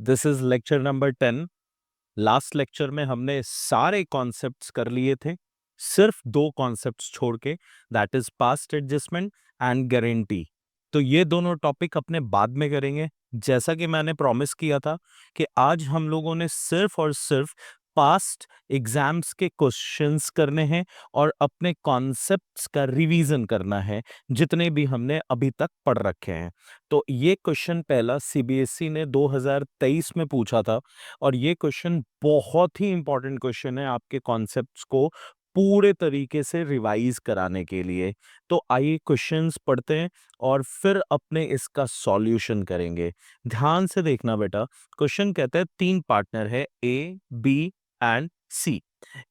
This is lecture number 10। Last lecture में हमने सारे कॉन्सेप्ट्स कर लिए थे, सिर्फ दो कॉन्सेप्ट्स छोड़ के, that is past adjustment and guarantee. तो ये दोनों टॉपिक अपने बाद में करेंगे। जैसा कि मैंने प्रॉमिस किया था कि आज हम लोगों ने सिर्फ और सिर्फ पास्ट एग्जाम्स के क्वेश्चंस करने हैं और अपने कॉन्सेप्ट्स का रिवीजन करना है, जितने भी हमने अभी तक पढ़ रखे हैं। तो ये क्वेश्चन पहला सीबीएसई ने 2023 में पूछा था और ये क्वेश्चन बहुत ही इंपॉर्टेंट क्वेश्चन है आपके कॉन्सेप्ट्स को पूरे तरीके से रिवाइज कराने के लिए। तो आइए क्वेश्चंस पढ़ते हैं और फिर अपने इसका सॉल्यूशन करेंगे। ध्यान से देखना बेटा। क्वेश्चन कहता है तीन पार्टनर है ए, बी एंड सी।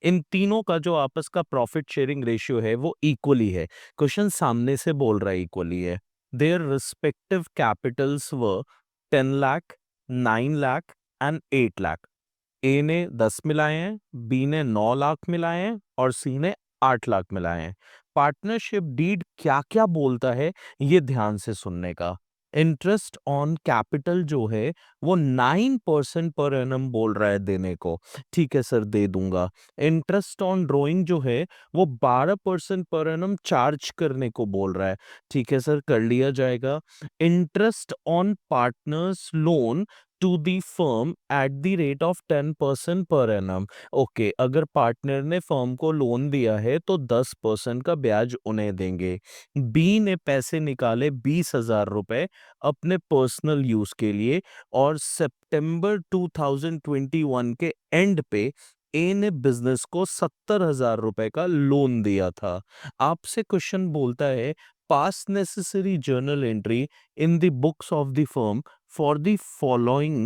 इन तीनों का जो आपस का प्रॉफिट शेयरिंग रेशियो है वो इक्वली है। क्वेश्चन सामने से बोल रहा है इक्वली है। देयर रिस्पेक्टिव कैपिटल्स व 10 लाख, 9 लाख एंड 8 लाख। ए ने 10 मिलाए हैं, बी ने 9 लाख मिलाए हैं और सी ने 8 लाख मिलाए हैं। पार्टनरशिप डीड क्या क्या बोलता है ये ध्यान से सुनने का। इंटरेस्ट ऑन कैपिटल जो है वो 9% पर एनम बोल रहा है देने को। ठीक है सर, दे दूंगा। इंटरेस्ट ऑन ड्रॉइंग जो है वो 12% पर एनम चार्ज करने को बोल रहा है। ठीक है सर, कर लिया जाएगा। Interest on partners loan to the firm at the rate of 10% per annum. Okay, अगर पार्टनर ने फर्म को लोन दिया है तो 10% का ब्याज उन्हें देंगे। बी ने पैसे निकाले 20,000 रुपए अपने पर्सनल यूज के लिए और सितंबर 2021 के एंड पे ए ने बिजनेस को 70,000 रुपए का लोन दिया था। आपसे क्वेश्चन बोलता है पास necessary journal entry in the books of the firm for the following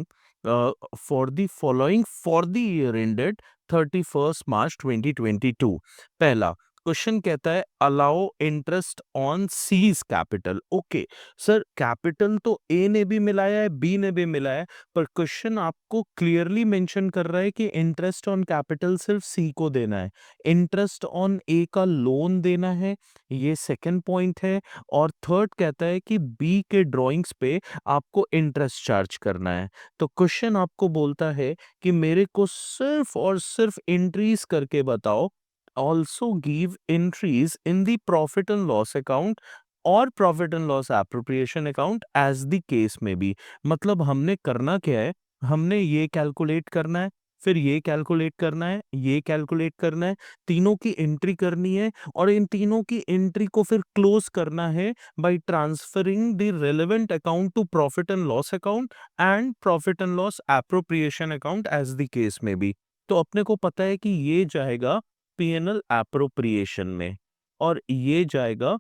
for the year ended 31st March 2022। पहला क्वेश्चन कहता है allow interest on C's capital. Okay sir, capital तो ए ने भी मिलाया है, बी ने भी मिलाया है, पर क्वेश्चन आपको क्लियरली मेंशन कर रहा है कि इंटरेस्ट ऑन कैपिटल सिर्फ सी को देना है, इंटरेस्ट ऑन ए का लोन देना है, ये सेकंड पॉइंट है। और थर्ड कहता है कि बी के ड्राइंग्स पे आपको इंटरेस्ट चार्ज करना है। तो क्वेश्चन आपको बोलता है कि मेरे को सिर्फ और सिर्फ एंट्रीज करके बताओ। Also give entries in the profit and loss account और profit and loss appropriation account as the case may be. मतलब हमने करना क्या है, हमने ये कैलकुलेट करना है, फिर ये कैलकुलेट करना है, ये कैलकुलेट करना है, तीनों की एंट्री करनी है और इन तीनों की एंट्री को फिर क्लोज करना है by transferring the relevant account to profit and loss account and profit and loss appropriation account as the case may be। तो अपने को पता है कि ये जाएगा पीएनएल एप्रोप्रिएशन में और ये जाएगा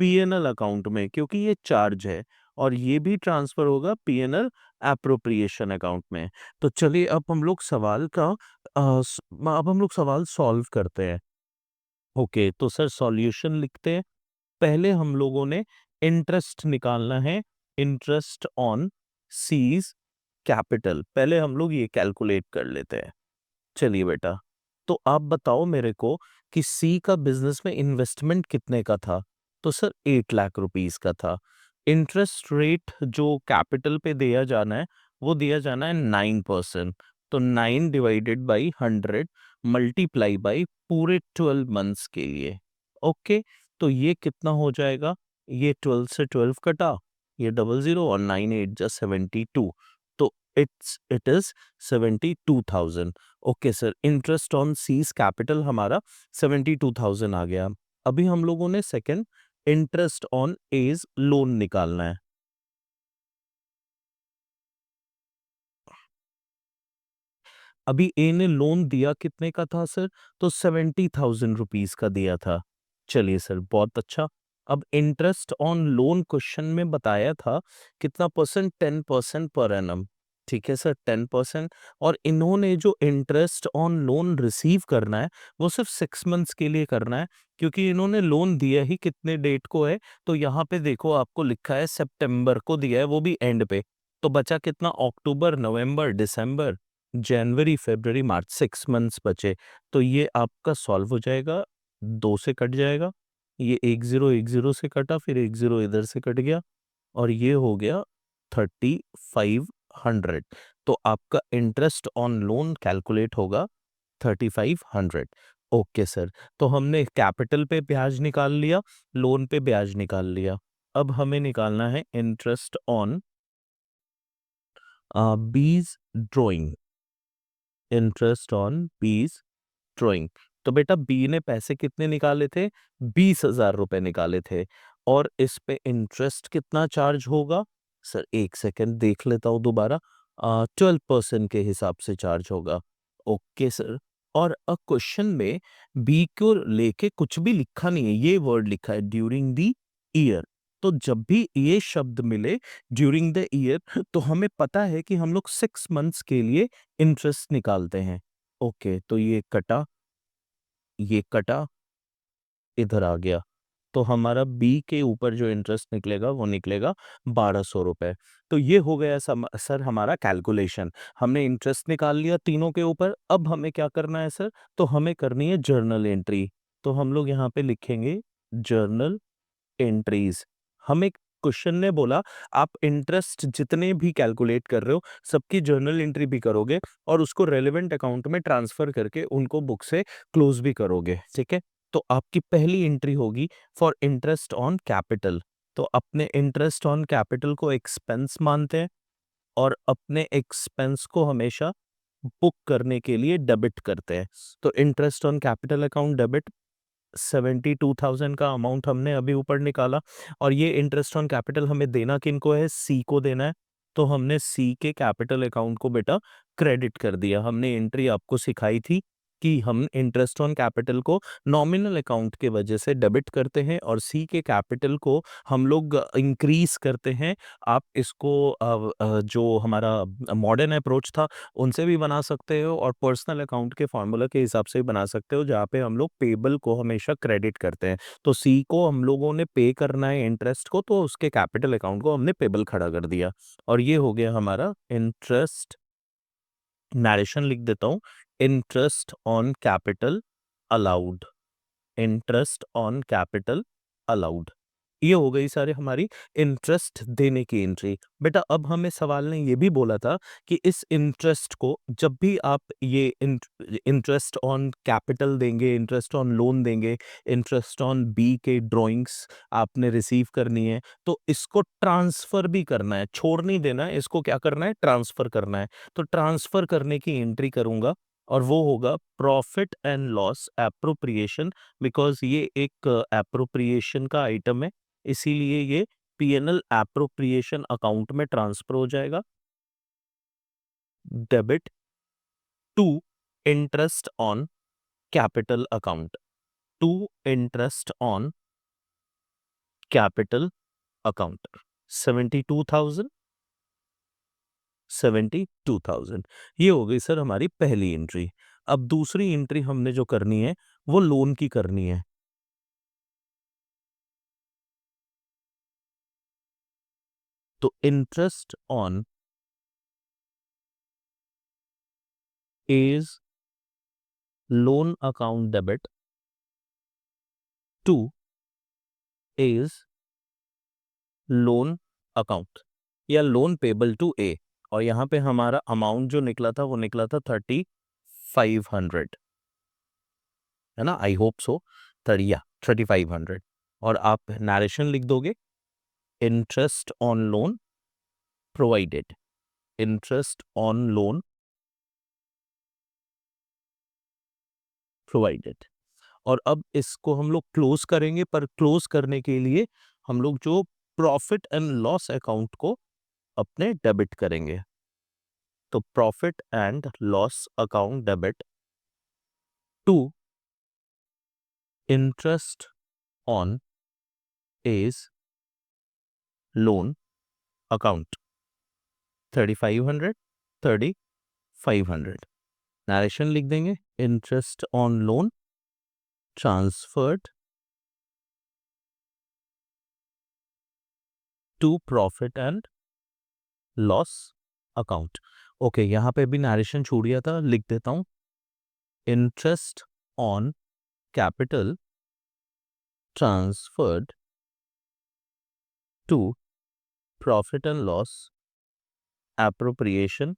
पीएनएल अकाउंट में, क्योंकि ये चार्ज है, और ये भी ट्रांसफर होगा पीएनएल एप्रोप्रिएशन अकाउंट में। तो चलिए अब हम लोग सवाल का अब हम लोग सवाल सॉल्व करते हैं। ओके, तो सर सॉल्यूशन लिखते हैं। पहले हम लोगों ने इंटरेस्ट निकालना है, इंटरेस्ट ऑन सीज कैपिटल। पहले हम लोग ये कैलकुलेट कर लेते हैं। चलिए बेटा, तो आप बताओ मेरे को कि सी का बिजनेस में इन्वेस्टमेंट कितने का था। तो सर 8 लाख रुपीस का था। इंटरेस्ट रेट जो कैपिटल पे दिया जाना है वो दिया जाना है 9%। तो 9 डिवाइडेड बाई 100 मल्टीप्लाई बाई पूरे 12 मंथ्स के लिए। ओके, तो ये कितना हो जाएगा, ये 12 से 12 कटा, ये 00 और 9 8 जा 72। तो it is 72,000। Okay sir, interest on C's capital हमारा 72,000 आ गया। अभी हम लोगों ने second interest on A's loan निकालना है। अभी ए ने लोन दिया कितने का था सर, तो 70,000 रुपीज का दिया था। चलिए सर, बहुत अच्छा। अब इंटरेस्ट ऑन लोन क्वेश्चन में बताया था कितना परसेंट, 10% पर एनम। ठीक है सर, 10%। और इन्होंने जो इंटरेस्ट ऑन लोन रिसीव करना है वो सिर्फ 6 मंथ्स के लिए करना है, क्योंकि इन्होंने लोन दिया ही कितने डेट को है, तो यहाँ पे देखो आपको लिखा है सितंबर को दिया है, वो भी एंड पे। तो बचा कितना, अक्टूबर, नवंबर, दिसंबर, जनवरी, फरवरी, मार्च, 6 मंथ्स बचे। तो ये आपका सॉल्व हो जाएगा, 2 से कट जाएगा, ये 10 से कटा, फिर 10 इधर से कट गया और ये हो गया 3500। तो आपका इंटरेस्ट ऑन लोन कैलकुलेट होगा 3500। ओके सर, तो हमने कैपिटल पे ब्याज निकाल लिया, लोन पे ब्याज निकाल लिया। अब हमें निकालना है इंटरेस्ट ऑन बीज ड्रॉइंग, इंटरेस्ट ऑन बीज ड्रॉइंग। तो बेटा बी ने पैसे कितने निकाले थे? 20,000 रुपए निकाले थे, और इस पे इंटरेस्ट कितना चार्ज होगा? सर एक सेकेंड देख लेता हूँ दोबारा। 12% के हिसाब से चार्ज होगा। Okay sir. और क्वेश्चन में बी को लेके कुछ भी लिखा नहीं है, ये वर्ड लिखा है ड्यूरिंग द ईयर। तो जब भी ये शब्द मिले ड्यूरिंग द ईयर, तो हमें पता है कि हम लोग 6 मंथ्स के लिए इंटरेस्ट निकालते हैं। ओके, तो ये कटा, ये कटा, इधर आ गया। तो हमारा बी के ऊपर जो इंटरेस्ट निकलेगा वो निकलेगा 1200 रुपए। तो ये हो गया सर हमारा कैलकुलेशन। हमने इंटरेस्ट निकाल लिया तीनों के ऊपर। अब हमें क्या करना है सर? तो हमें करनी है जर्नल एंट्री। तो हम लोग यहाँ पे लिखेंगे जर्नल एंट्रीज। हमें क्वेश्चन ने बोला आप इंटरेस्ट जितने भी कैलकुलेट कर रहे हो सबकी जर्नल एंट्री भी करोगे, और उसको रेलेवेंट अकाउंट में ट्रांसफर करके उनको बुक से क्लोज भी करोगे। ठीक है, तो आपकी पहली एंट्री होगी फॉर इंटरेस्ट ऑन कैपिटल। तो अपने इंटरेस्ट ऑन कैपिटल को एक्सपेंस मानते हैं, और अपने एक्सपेंस को हमेशा बुक करने के लिए डेबिट करते हैं। तो interest on capital account debit, 72,000 का अमाउंट हमने अभी ऊपर निकाला। और ये इंटरेस्ट ऑन कैपिटल हमें देना किनको है? सी को देना है। तो हमने सी के कैपिटल अकाउंट को बेटा क्रेडिट कर दिया। हमने एंट्री आपको सिखाई थी कि हम इंटरेस्ट ऑन कैपिटल को नॉमिनल अकाउंट के वजह से डेबिट करते हैं, और सी के कैपिटल को हम लोग इंक्रीज करते हैं। आप इसको जो हमारा मॉडर्न अप्रोच था उनसे भी बना सकते हो, और पर्सनल अकाउंट के फार्मूला के हिसाब से भी बना सकते हो, जहाँ पे हम लोग पेबल को हमेशा क्रेडिट करते हैं। तो सी को हम लोगों ने पे करना है इंटरेस्ट को, तो उसके कैपिटल अकाउंट को हमने पेबल खड़ा कर दिया। और ये हो गया हमारा इंटरेस्ट। नरेशन लिख देता हूँ, interest on capital allowed, interest on capital allowed. ये हो गई सारे हमारी इंटरेस्ट देने की एंट्री। बेटा अब हमें सवाल ने ये भी बोला था कि इस इंटरेस्ट को जब भी आप ये इंटरेस्ट ऑन कैपिटल देंगे, इंटरेस्ट ऑन लोन देंगे, इंटरेस्ट ऑन बी के ड्राइंग्स आपने रिसीव करनी है, तो इसको ट्रांसफर भी करना है, छोड़ नहीं देना है, इसको क्या करना है? ट्रांसफर करना है। तो ट्रांसफर करने की एंट्री करूंगा, और वो होगा profit and loss appropriation. Because ये एक एप्रोप्रिएशन का आइटम है, इसीलिए ये पीएनएल एप्रोप्रिएशन अकाउंट में ट्रांसफर हो जाएगा। Debit to interest on capital account, to interest on capital account. 72,000, 72,000। ये हो गई सर हमारी पहली एंट्री। अब दूसरी एंट्री हमने जो करनी है वो लोन की करनी है। तो interest on is loan account debit to is loan account या लोन पेबल टू ए। और यहाँ पे हमारा अमाउंट जो निकला था वो निकला था 3500, है ना? I hope so. 3500। और आप नरेशन लिख दोगे, interest on loan provided, interest on loan provided. और अब इसको हम लोग क्लोज करेंगे, पर क्लोज करने के लिए हम लोग जो प्रॉफिट एंड लॉस अकाउंट को अपने डेबिट करेंगे। तो profit and loss account debit to interest on A's loan account 3500, 3500। Narration लिख देंगे, interest on loan transferred to profit and loss account. Okay, यहां पे भी नरेशन छूट गया था, लिख देता हूं, interest on capital transferred to profit and loss appropriation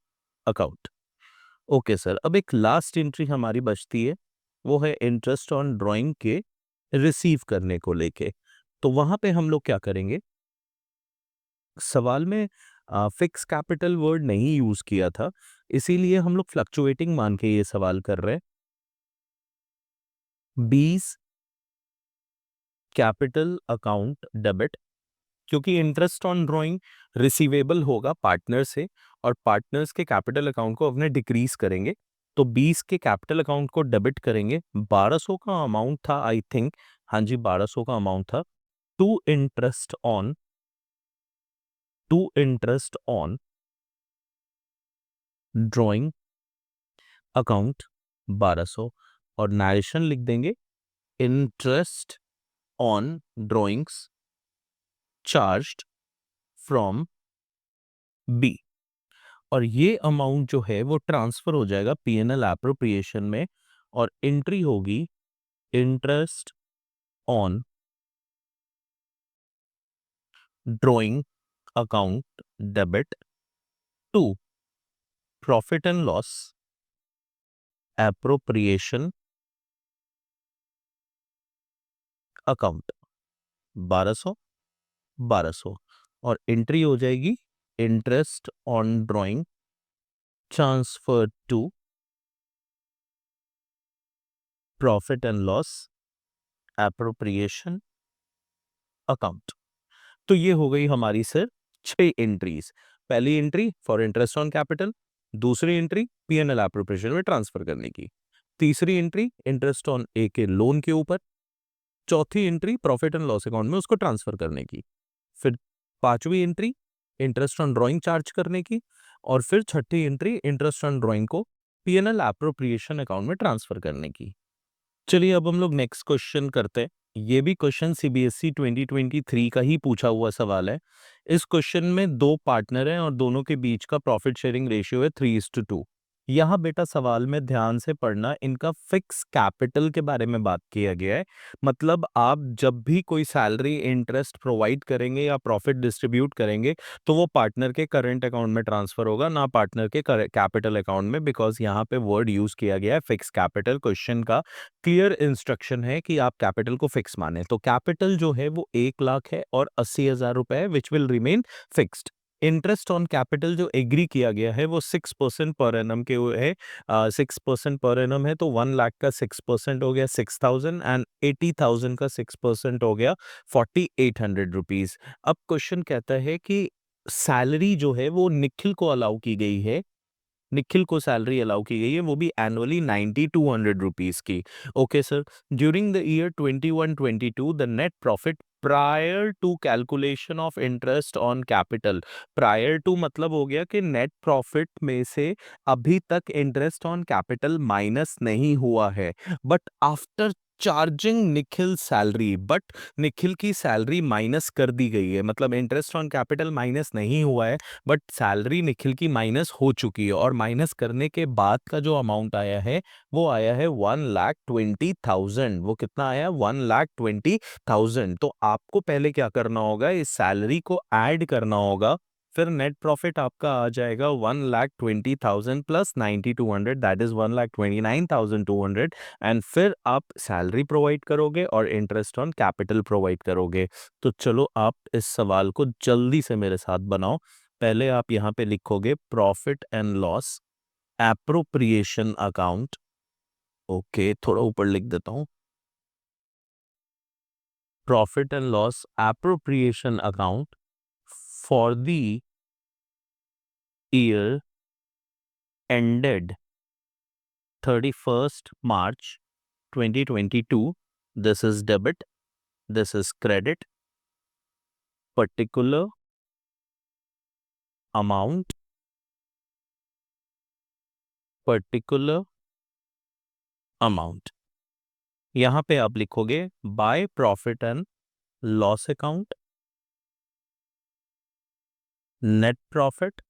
account. Okay sir, अब एक लास्ट एंट्री हमारी बचती है, वो है इंटरेस्ट ऑन ड्राइंग के रिसीव करने को लेके। तो वहां पे हम लोग क्या करेंगे, सवाल में फिक्स कैपिटल वर्ड नहीं यूज किया था, इसीलिए हम लोग फ्लक्चुएटिंग मान के ये सवाल कर रहे हैं। 20 कैपिटल अकाउंट डेबिट, क्योंकि इंटरेस्ट ऑन ड्राइंग रिसीवेबल होगा पार्टनर से, और पार्टनर्स के कैपिटल अकाउंट को अपने डिक्रीज करेंगे, तो 20 के कैपिटल अकाउंट को डेबिट करेंगे। 1200 का अमाउंट था आई थिंक, हाँ जी 1200 का अमाउंट था। To interest on drawing account 1200, और नरेशन लिख देंगे interest on drawings charged from B. और ये अमाउंट जो है वो ट्रांसफर हो जाएगा पीएनएल एप्रोप्रिएशन में, और एंट्री होगी interest on drawing account debit to profit and loss appropriation account 1200 1200, और एंट्री हो जाएगी interest on drawing transfer to profit and loss appropriation account. तो ये हो गई हमारी सर 6 एंट्रीज। पहली entry for interest on capital, दूसरी एंट्री पीएनएल एप्रोप्रिएशन में ट्रांसफर करने की, तीसरी एंट्री इंटरेस्ट ऑन ए के लोन के ऊपर, चौथी entry profit and loss account में उसको ट्रांसफर करने की, फिर पांचवी entry interest on drawing charge करने की, और फिर छठी एंट्री इंटरेस्ट ऑन ड्राइंग को पीएनएल एप्रोप्रिएशन अकाउंट में ट्रांसफर करने की। चलिए अब हम लोग नेक्स्ट क्वेश्चन करते हैं। ये भी क्वेश्चन सीबीएसई 2023 का ही पूछा हुआ सवाल है। इस क्वेश्चन में दो पार्टनर हैं और दोनों के बीच का प्रॉफिट शेयरिंग रेशियो है 3:2। यहाँ बेटा सवाल में ध्यान से पढ़ना, इनका फिक्स कैपिटल के बारे में बात किया गया है। मतलब आप जब भी कोई सैलरी इंटरेस्ट प्रोवाइड करेंगे या प्रॉफिट डिस्ट्रीब्यूट करेंगे, तो वो पार्टनर के करंट अकाउंट में ट्रांसफर होगा, ना पार्टनर के कैपिटल अकाउंट में, बिकॉज यहाँ पे वर्ड यूज किया गया है फिक्स कैपिटल। क्वेश्चन का क्लियर इंस्ट्रक्शन है कि आप कैपिटल को फिक्स माने। तो कैपिटल जो है वो 1 लाख है और 80,000 रुपए है, which will remain fixed. Interest on capital जो एग्री किया गया है वो 6% पर एनम के है। 6% पर एनम है, तो 1 लाख का 6% हो गया 6,000, एंड 80,000 का 6% हो गया 4,800 रुपीज। अब क्वेश्चन कहता है कि सैलरी जो है वो निखिल को अलाउ की गई है, निखिल को सैलरी अलाउ की गई है, वो भी एनुअली 9200 रुपीज की। Okay sir, during the year 21-22 the net profit prior to calculation of interest on capital. Prior to मतलब हो गया कि नेट प्रॉफिट में से अभी तक इंटरेस्ट ऑन कैपिटल माइनस नहीं हुआ है, but after charging Nikhil salary, but Nikhil की सैलरी माइनस कर दी गई है। मतलब इंटरेस्ट ऑन कैपिटल माइनस नहीं हुआ है, बट सैलरी निखिल की माइनस हो चुकी है, और माइनस करने के बाद का जो अमाउंट आया है वो आया है 1,20,000। वो कितना आया? 1,20,000। तो आपको पहले क्या करना होगा, इस सैलरी को ऐड करना होगा, फिर नेट प्रॉफिट आपका आ जाएगा 1,20,000 प्लस 9,200, दैट इज 1,29,200, एंड फिर आप सैलरी प्रोवाइड करोगे और इंटरेस्ट ऑन कैपिटल प्रोवाइड करोगे। तो चलो आप इस सवाल को जल्दी से मेरे साथ बनाओ। पहले आप यहाँ पे लिखोगे profit and loss appropriation account. Okay, थोड़ा ऊपर लिख देता हूँ, profit and loss appropriation account for the year ended 31st March 2022. This is debit, this is credit, particular amount, particular amount। यहां पे आप लिखोगे by profit and loss account net profit,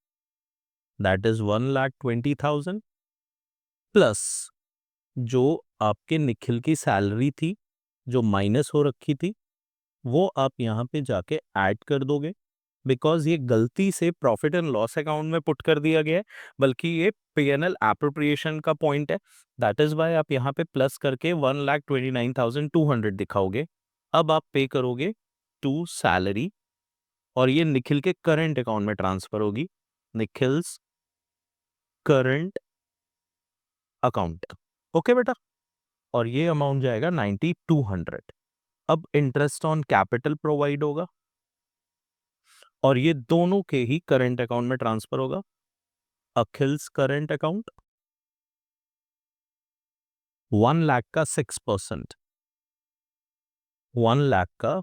that is 1,20,000 plus जो आपके निखिल की salary थी जो minus हो रखी थी, वो आप यहाँ पे जाके ऐड कर दोगे, बिकॉज ये गलती से प्रॉफिट एंड लॉस अकाउंट में पुट कर दिया गया है, बल्कि ये P&L एप्रोप्रिएशन का पॉइंट है। दैट इज वाई आप यहाँ पे प्लस करके 1,29,200 दिखाओगे। अब आप पे करोगे टू सैलरी और ये निखिल के करंट अकाउंट में ट्रांसफर होगी, निखिल्स करंट अकाउंट। ओके बेटा, और ये अमाउंट जाएगा 9,200। अब इंटरेस्ट ऑन कैपिटल प्रोवाइड होगा और ये दोनों के ही करंट अकाउंट में ट्रांसफर होगा, अखिल्स करंट अकाउंट। 1 लाख का 6%, 1 लाख का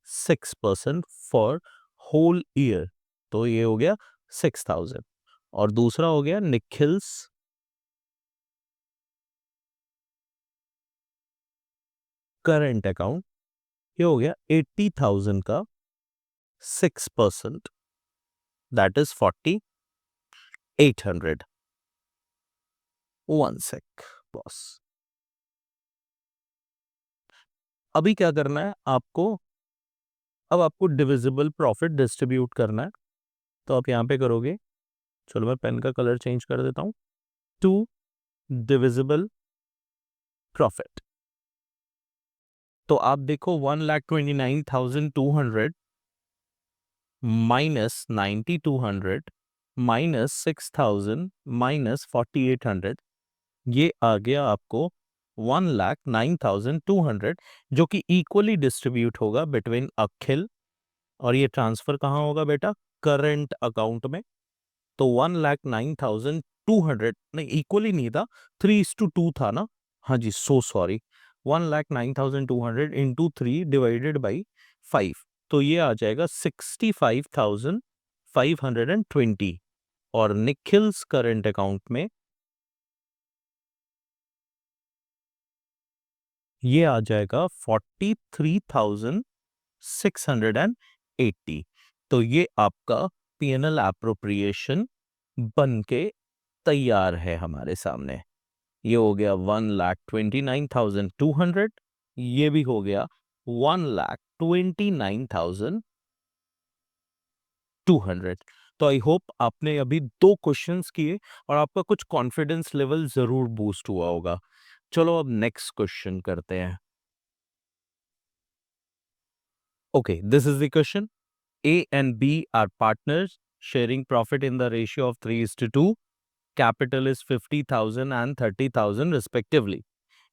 6% फॉर होल ईयर, तो ये हो गया 6,000। और दूसरा हो गया निखिल्स करंट अकाउंट, ये हो गया 80,000 का 6%, that is 4,800। One sec boss. अभी क्या करना है आपको, अब आपको डिविजिबल प्रॉफिट डिस्ट्रीब्यूट करना है, तो आप यहां पे करोगे, चलो मैं पेन का कलर चेंज कर देता हूं, टू डिविजिबल प्रॉफिट। तो आप देखो 1,29,200 माइनस 9,200 माइनस 6,000 माइनस 4,800, ये आ गया आपको 1,09,200, जो कि इक्वली डिस्ट्रीब्यूट होगा बिटवीन अखिल, और ये ट्रांसफर कहाँ होगा बेटा, करंट अकाउंट में। तो 1,09,200 नहीं, इक्वली नहीं था, 3:2 था ना, हाँ जी, so sorry, 1,09,200 into 3 divided by 5, तो ये आ जाएगा 65,520। और निखिल्स करंट अकाउंट में ये आ जाएगा 43,680। तो ये आपका P&L एप्रोप्रिएशन बन के तैयार है हमारे सामने। ये हो गया 1,29,200, ये भी हो गया 1,29,200। तो आई होप आपने अभी 2 क्वेश्चंस किए और आपका कुछ कॉन्फिडेंस लेवल जरूर बूस्ट हुआ होगा। चलो अब नेक्स्ट क्वेश्चन करते हैं। Okay, this is the question. A and B are partners sharing profit in the ratio of 3:2. Capital is 50,000 and 30,000 respectively.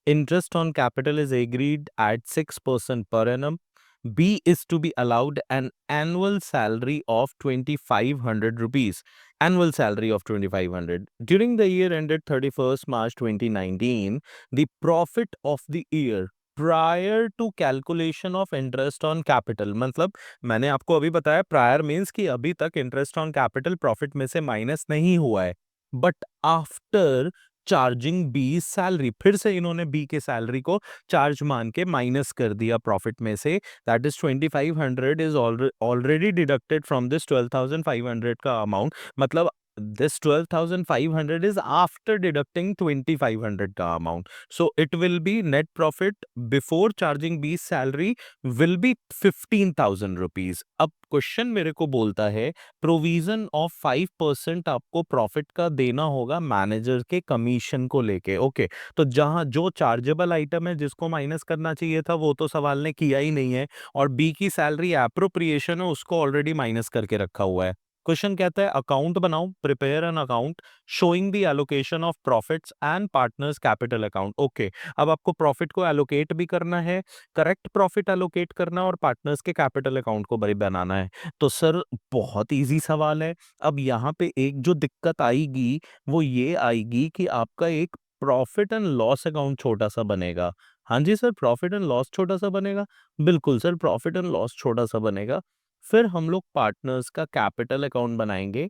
Interest on capital is agreed at 6% per annum. B is to be allowed an annual salary of 2,500 rupees. Annual salary of 2,500. During the year ended 31st March 2019, the profit of the year prior to calculation of interest on capital, मतलब मैंने आपको अभी बताया prior means कि अभी तक interest on capital profit में से माइनस नहीं हुआ है, but after charging B salary, फिर से इन्होंने बी के सैलरी को चार्ज मान के माइनस कर दिया प्रॉफिट में से, that is 2,500 is already deducted from this 12,500 का अमाउंट, मतलब this 12,500 is after deducting 2,500 का amount. So it will be net profit before charging B's salary will be 15,000 rupees. अब क्वेश्चन मेरे को बोलता है प्रोविजन ऑफ 5% आपको प्रॉफिट का देना होगा मैनेजर के कमीशन को लेके। ओके, तो जहां जो चार्जेबल आइटम है जिसको माइनस करना चाहिए था वो तो सवाल ने किया ही नहीं है, और बी की सैलरी एप्रोप्रिएशन है उसको ऑलरेडी माइनस करके रखा हुआ है। क्वेश्चन कहता है अकाउंट बनाओ, prepare an account showing the allocation of profits and partners capital account. Okay, अब आपको प्रॉफिट को एलोकेट भी करना है, करेक्ट प्रॉफिट एलोकेट करना और पार्टनर्स के कैपिटल अकाउंट को बड़ी बनाना है। तो सर बहुत इजी सवाल है। अब यहाँ पे एक जो दिक्कत आएगी वो ये आएगी कि आपका एक प्रॉफिट एंड लॉस अकाउंट छोटा सा बनेगा। हाँ जी सर, प्रॉफिट एंड लॉस छोटा सा बनेगा, बिल्कुल सर, प्रॉफिट एंड लॉस छोटा सा बनेगा। फिर हम लोग पार्टनर्स का कैपिटल अकाउंट बनाएंगे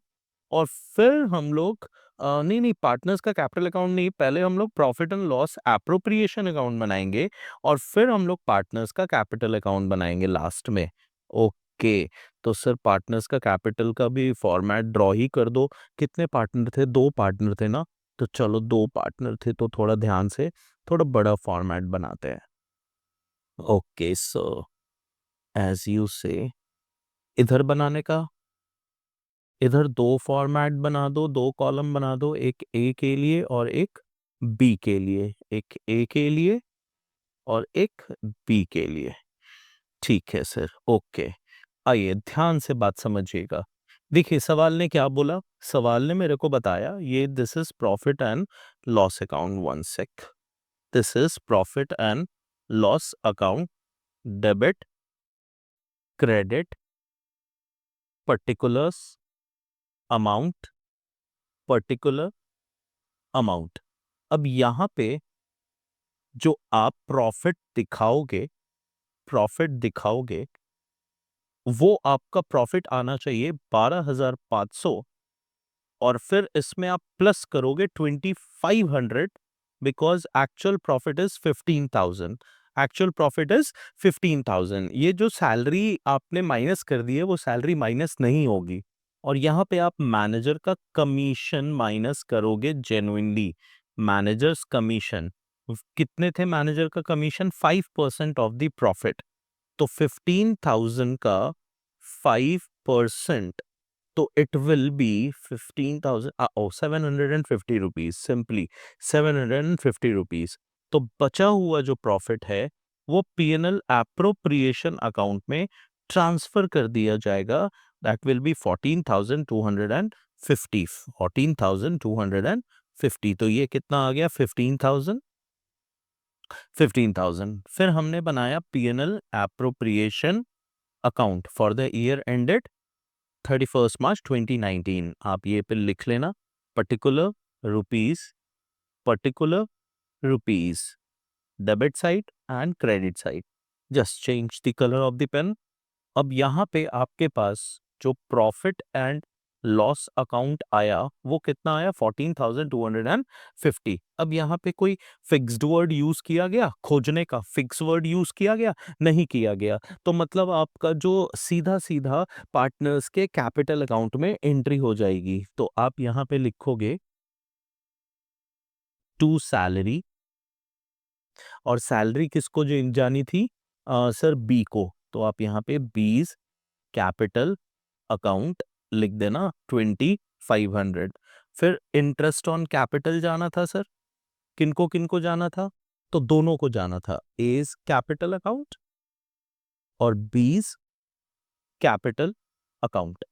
और फिर हम लोग नहीं नहीं, पार्टनर्स का कैपिटल अकाउंट नहीं, पहले हम लोग profit and loss appropriation account बनाएंगे और फिर हम लोग पार्टनर्स का कैपिटल अकाउंट बनाएंगे लास्ट में। ओके, तो सर पार्टनर्स का कैपिटल का भी फॉर्मेट ड्रॉ ही कर दो। कितने पार्टनर थे, 2 पार्टनर थे ना, तो चलो 2 पार्टनर थे तो थोड़ा ध्यान से थोड़ा बड़ा फॉर्मेट बनाते हैं। ओके, सो एज यू से इधर बनाने का, इधर दो फॉर्मेट बना दो, दो कॉलम बना दो, एक ए के लिए और एक बी के लिए, एक ए के लिए और एक बी के लिए। ठीक है सर, ओके। आइए ध्यान से बात समझिएगा। देखिए सवाल ने क्या बोला, सवाल ने मेरे को बताया ये this is profit and loss account, one sec, this is profit and loss account, debit, credit, particulars, amount, particular, amount. अब यहां पे जो आप प्रॉफिट दिखाओगे वो आपका प्रॉफिट आना चाहिए 12,500, और फिर इसमें आप प्लस करोगे 2,500, because actual profit is 15,000। Actual profit is 15,000। ये जो सैलरी आपने माइनस कर दी है वो सैलरी माइनस नहीं होगी, और यहाँ पे आप मैनेजर का कमीशन माइनस करोगे जेन्युइनली। मैनेजर्स कमीशन कितने थे, मैनेजर का कमीशन 5% ऑफ द प्रॉफिट, तो 15,000 का 5%, तो it will be 15,000, 750 rupees, simply 750 rupees. तो बचा हुआ जो प्रॉफिट है वो पीएनएल एप्रोप्रिएशन अकाउंट में ट्रांसफर कर दिया जाएगा, दैट विल बी 14,250, 14,250। तो ये कितना आ गया, 15,000, 15,000। फिर हमने बनाया PNL appropriation account for the year ended 31 March 2019। आप ये पे लिख लेना, particular rupees, particular rupees, debit side and credit side. Just change the colour of the pen. अब यहाँ पे आपके पास जो प्रॉफिट एंड लॉस अकाउंट आया वो कितना आया, 14,250। अब यहाँ पे कोई फिक्स्ड वर्ड यूज किया गया, खोजने का फिक्स वर्ड यूज किया गया, नहीं किया गया, तो मतलब आपका जो सीधा सीधा पार्टनर्स के कैपिटल अकाउंट में एंट्री हो जाएगी। तो आप यहाँ पे लिखोगे टू सैलरी, और सैलरी किसको जो जानी थी, सर बी को, तो आप यहाँ पे बीज कैपिटल अकाउंट लिख देना 2,500। फिर इंटरेस्ट ऑन कैपिटल जाना था सर, किनको जाना था, तो दोनों को जाना था, एज कैपिटल अकाउंट और बीज कैपिटल अकाउंट।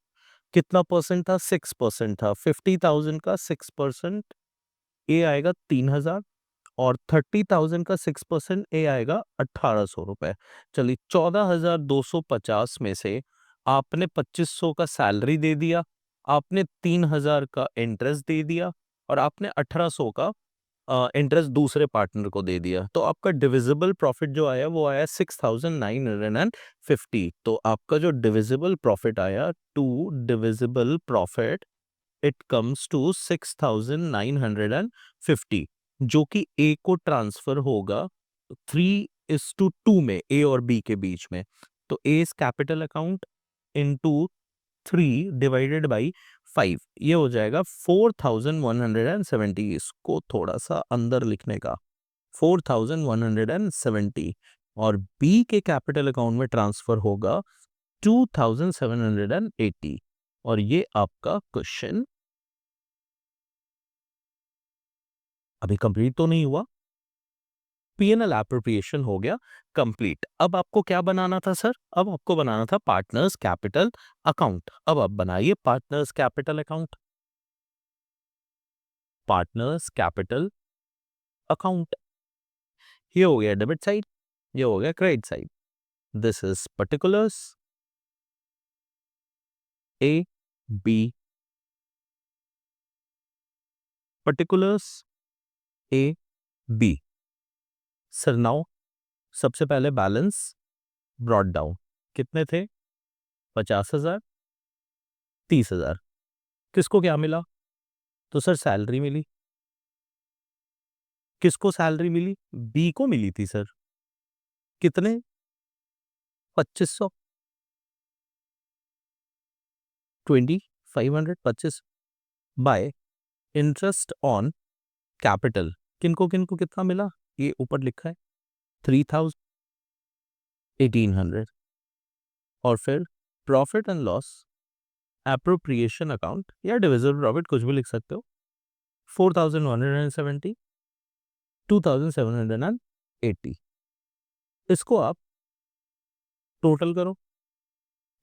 कितना परसेंट था, 6% था, 50,000 का 6%, ए आएगा 3,000, और 30,000 का 6% ए आएगा 1,800 रुपए। चलिए 14,250 में से आपने 2,500 का सैलरी दे दिया, आपने 3,000 का इंटरेस्ट दे दिया, और आपने 1,800 का इंटरेस्ट दूसरे पार्टनर को दे दिया, तो आपका डिविजिबल प्रॉफिट जो आया वो आया 6,950। तो आपका जो डिविजिबल प्रॉफिट आया, to divisible profit, it comes to 6,950, जो कि ए को ट्रांसफर होगा 3:2 में, ए और बी के बीच में। तो A is capital account into 3 divided by 5, ये हो जाएगा 4,170। इसको थोड़ा सा अंदर लिखने का, 4,170, और बी के कैपिटल अकाउंट में ट्रांसफर होगा 2,780। और ये आपका क्वेश्चन अभी कंप्लीट तो नहीं हुआ, पीएनएल एप्रोप्रिएशन हो गया कंप्लीट। अब आपको क्या बनाना था सर, अब आपको बनाना था पार्टनर्स कैपिटल अकाउंट। अब आप बनाइए partners capital account, partners capital account. ये हो गया डेबिट साइड, ये हो गया credit side. This is particulars A B, particulars A B. Sir now सबसे पहले बैलेंस ब्रॉट डाउन, कितने थे, 50,000, 30,000। किसको क्या मिला, तो सर सैलरी मिली। किसको सैलरी मिली, बी को मिली थी सर, कितने, 2,500, 2,500, 25 बाय इंटरेस्ट ऑन कैपिटल। किनको किनको कितना मिला, ये ऊपर लिखा है 3,000, 1,800, और फिर profit and loss, appropriation account या डिविजिबल प्रॉफिट, कुछ भी लिख सकते हो। 4170, 2780, इसको आप टोटल करो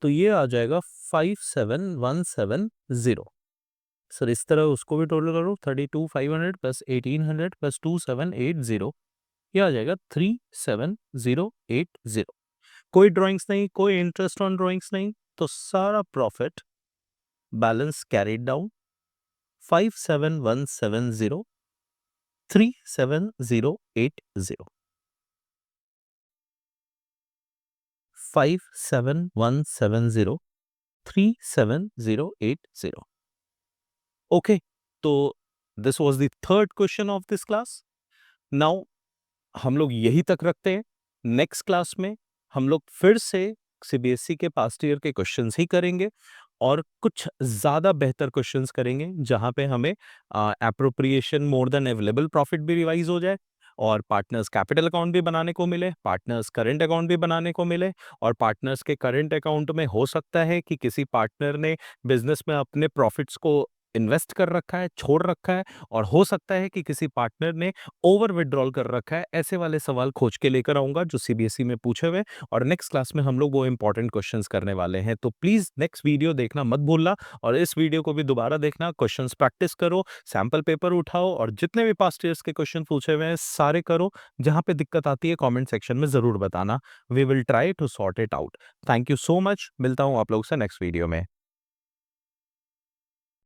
तो ये आ जाएगा 57170। सर इस तरह उसको भी टोटल करो, 32,500 प्लस 1800 प्लस 2780, ये आ जाएगा 37,080। कोई ड्राइंग्स नहीं, कोई इंटरेस्ट ऑन ड्राइंग्स नहीं, तो सारा profit balance carried down 57170, 37,080, 57170, 37,080। Okay, तो this was the third question of this class. Now हम लोग यही तक रखते हैं। नेक्स्ट क्लास में हम लोग फिर से सीबीएसई के पास्ट ईयर के क्वेश्चंस ही करेंगे और कुछ ज्यादा बेहतर क्वेश्चंस करेंगे जहां पे हमें appropriation more than available profit भी रिवाइज हो जाए और पार्टनर्स कैपिटल अकाउंट भी बनाने को मिले, पार्टनर्स करंट अकाउंट भी बनाने को मिले। और पार्टनर्स के करंट अकाउंट में हो सकता है कि किसी पार्टनर ने बिजनेस में अपने प्रॉफिट्स को इन्वेस्ट कर रखा है, छोड़ रखा है, और हो सकता है कि किसी पार्टनर ने ओवर विड्रॉल कर रखा है। ऐसे वाले सवाल खोज के लेकर आऊंगा जो सीबीएसई में पूछे हुए, और नेक्स्ट क्लास में हम लोग वो इंपॉर्टेंट क्वेश्चंस करने वाले हैं। तो प्लीज नेक्स्ट वीडियो देखना मत भूलना और इस वीडियो को भी दोबारा देखना, क्वेश्चंस प्रैक्टिस करो, सैंपल पेपर उठाओ और जितने भी पास्ट ईयर्स के क्वेश्चन पूछे हुए हैं सारे करो। जहां पे दिक्कत आती है कमेंट सेक्शन में जरूर बताना, we will try to sort it out. Thank you so much, मिलता हूं आप लोग से नेक्स्ट वीडियो में।